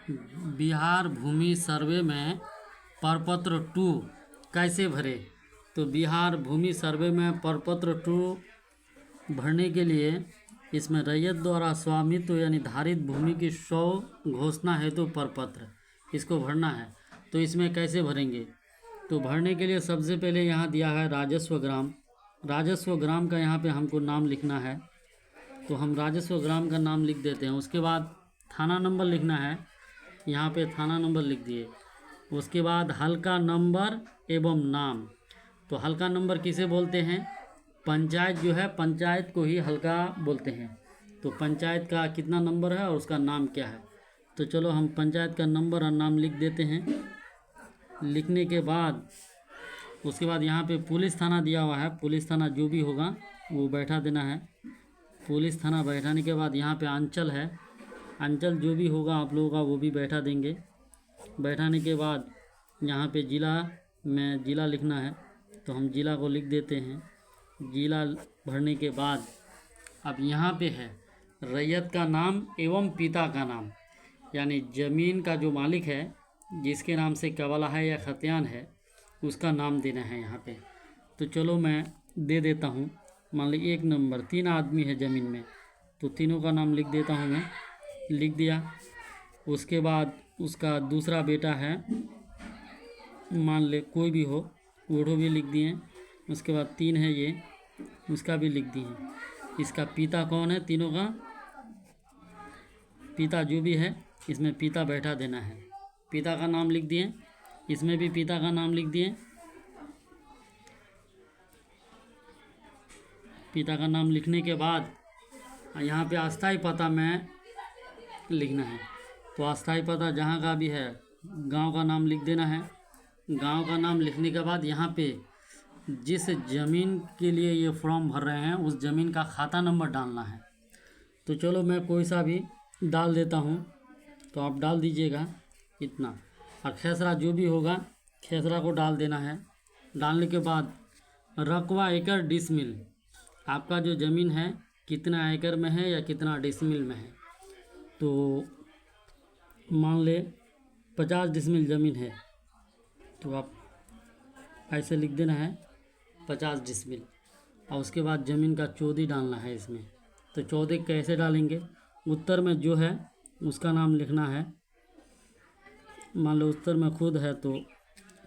बिहार भूमि सर्वे में प्रपत्र 2 कैसे भरे। तो बिहार भूमि सर्वे में प्रपत्र 2 भरने के लिए इसमें रैयत द्वारा स्वामित्व यानी धारित भूमि की 100 घोषणा हेतु प्रपत्र इसको भरना है। तो इसमें कैसे भरेंगे, तो भरने के लिए सबसे पहले यहाँ दिया है राजस्व ग्राम। राजस्व ग्राम का यहाँ पे हमको नाम लिखना है, तो हम राजस्व ग्राम का नाम लिख देते हैं। उसके बाद थाना नंबर लिखना है, यहाँ पे थाना नंबर लिख दिए। उसके बाद हल्का नंबर एवं नाम। तो हल्का नंबर किसे बोलते हैं, पंचायत जो है पंचायत को ही हल्का बोलते हैं। तो पंचायत का कितना नंबर है और उसका नाम क्या है। तो चलो हम पंचायत का नंबर और नाम लिख देते हैं। लिखने के बाद उसके बाद यहाँ पे पुलिस थाना दिया हुआ है, पुलिस थाना जो भी होगा वो बैठा देना है। पुलिस थाना बैठाने के बाद यहाँ पे अंचल है, अंचल जो भी होगा आप लोगों का वो भी बैठा देंगे। बैठाने के बाद यहाँ पे ज़िला में ज़िला लिखना है, तो हम ज़िला को लिख देते हैं। ज़िला भरने के बाद अब यहाँ पे है रैयत का नाम एवं पिता का नाम, यानी ज़मीन का जो मालिक है जिसके नाम से कवाला है या खतियान है उसका नाम देना है यहाँ पे। तो चलो मैं दे देता हूँ। मान ली 1 नंबर 3 आदमी है ज़मीन में, तो तीनों का नाम लिख देता हूँ मैं। लिख दिया। उसके बाद उसका दूसरा बेटा है, मान ले कोई भी हो, वो भी लिख दिए। उसके बाद 3 है ये, उसका भी लिख दिए। इसका पिता कौन है, तीनों का पिता जो भी है इसमें पिता बैठा देना है। पिता का नाम लिख दिए, इसमें भी पिता का नाम लिख दिए। पिता का नाम लिखने के बाद यहाँ पे अस्थाई पता में लिखना है। तो अस्थाई पता जहाँ का भी है गांव का नाम लिख देना है। गांव का नाम लिखने के बाद यहाँ पे जिस ज़मीन के लिए ये फॉर्म भर रहे हैं उस ज़मीन का खाता नंबर डालना है। तो चलो मैं कोई सा भी डाल देता हूँ, तो आप डाल दीजिएगा इतना। और खेसरा जो भी होगा खेसरा को डाल देना है। डालने के बाद रकबा एकड़ डिसमिल, आपका जो ज़मीन है कितना एकड़ में है या कितना डिसमिल में है। तो मान ले 50 डिसमिल ज़मीन है, तो आप ऐसे लिख देना है 50 डिसमिल। और उसके बाद ज़मीन का चौदी डालना है इसमें। तो चौदी कैसे डालेंगे, उत्तर में जो है उसका नाम लिखना है। मान लो उत्तर में खुद है तो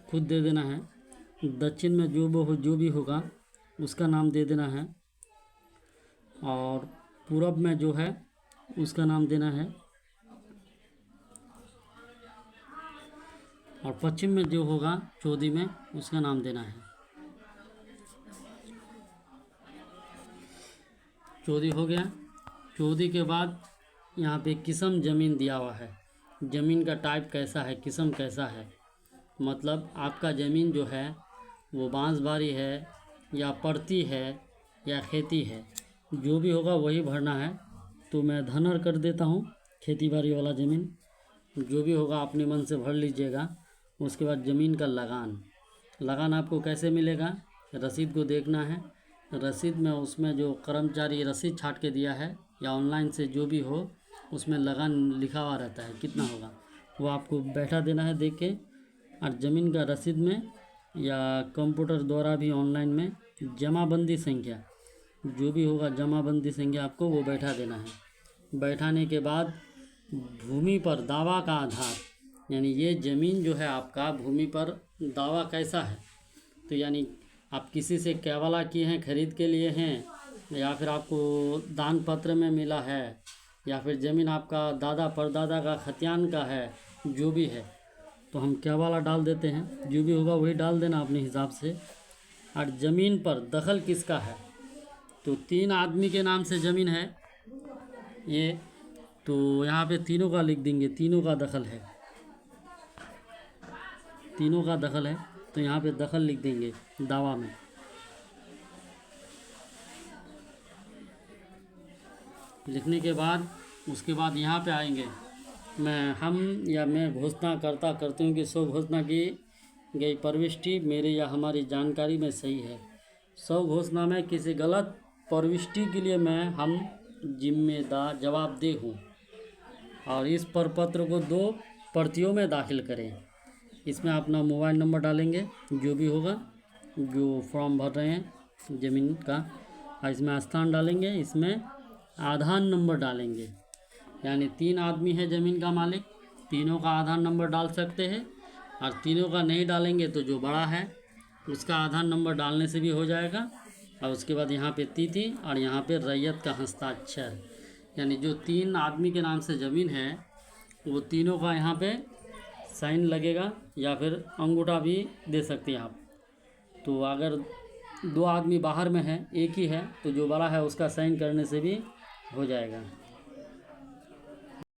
खुद दे देना है। दक्षिण में जो भी होगा उसका नाम दे देना है। और पूरब में जो है उसका नाम देना है। और पश्चिम में जो होगा चौदी में उसका नाम देना है। चौदी हो गया। चौदी के बाद यहाँ पे किस्म ज़मीन दिया हुआ है, ज़मीन का टाइप कैसा है, किस्म कैसा है। मतलब आपका ज़मीन जो है वो बांसबारी है या परती है या खेती है, जो भी होगा वही भरना है। तो मैं धनर कर देता हूँ, खेती बाड़ी वाला ज़मीन जो भी होगा अपने मन से भर लीजिएगा। उसके बाद ज़मीन का लगान आपको कैसे मिलेगा, रसीद को देखना है। रसीद में उसमें जो कर्मचारी रसीद छाट के दिया है या ऑनलाइन से जो भी हो उसमें लगान लिखा हुआ रहता है कितना होगा, वो आपको बैठा देना है देख के। और ज़मीन का रसीद में या कंप्यूटर द्वारा भी ऑनलाइन में जमाबंदी संख्या जो भी होगा, जमाबंदी संख्या आपको वो बैठा देना है। बैठाने के बाद भूमि पर दावा का आधार, यानी ये ज़मीन जो है आपका भूमि पर दावा कैसा है। तो यानी आप किसी से केवाला किए हैं, खरीद के लिए हैं, या फिर आपको दान पत्र में मिला है, या फिर ज़मीन आपका दादा परदादा का खतियान का है, जो भी है तो हम केवाला डाल देते हैं। जो भी होगा वही डाल देना अपने हिसाब से। और ज़मीन पर दखल किसका है, तो 3 आदमी के नाम से ज़मीन है ये, तो यहाँ पे तीनों का लिख देंगे, तीनों का दखल है, तीनों का दखल है। तो यहाँ पे दखल लिख देंगे दावा में। लिखने के बाद उसके बाद यहाँ पे आएंगे, मैं घोषणा करते हैं कि 100 घोषणा की गई प्रविष्टि मेरे या हमारी जानकारी में सही है। 100 घोषणा में किसी गलत प्रविष्टि के लिए हम जिम्मेदार जवाबदेह हूँ। और इस प्रपत्र को 2 प्रतियों में दाखिल करें। इसमें अपना मोबाइल नंबर डालेंगे, जो भी होगा, जो फॉर्म भर रहे हैं ज़मीन का, और इसमें स्थान डालेंगे, इसमें आधार नंबर डालेंगे। यानी 3 आदमी है ज़मीन का मालिक, तीनों का आधार नंबर डाल सकते हैं, और तीनों का नहीं डालेंगे तो जो बड़ा है उसका आधार नंबर डालने से भी हो जाएगा। और उसके बाद यहाँ पे तिथि और यहाँ पे रैयत का हस्ताक्षर, यानी जो 3 आदमी के नाम से ज़मीन है वो तीनों का यहाँ पे साइन लगेगा, या फिर अंगूठा भी दे सकते हैं आप। तो अगर 2 आदमी बाहर में है, एक ही है, तो जो बड़ा है उसका साइन करने से भी हो जाएगा।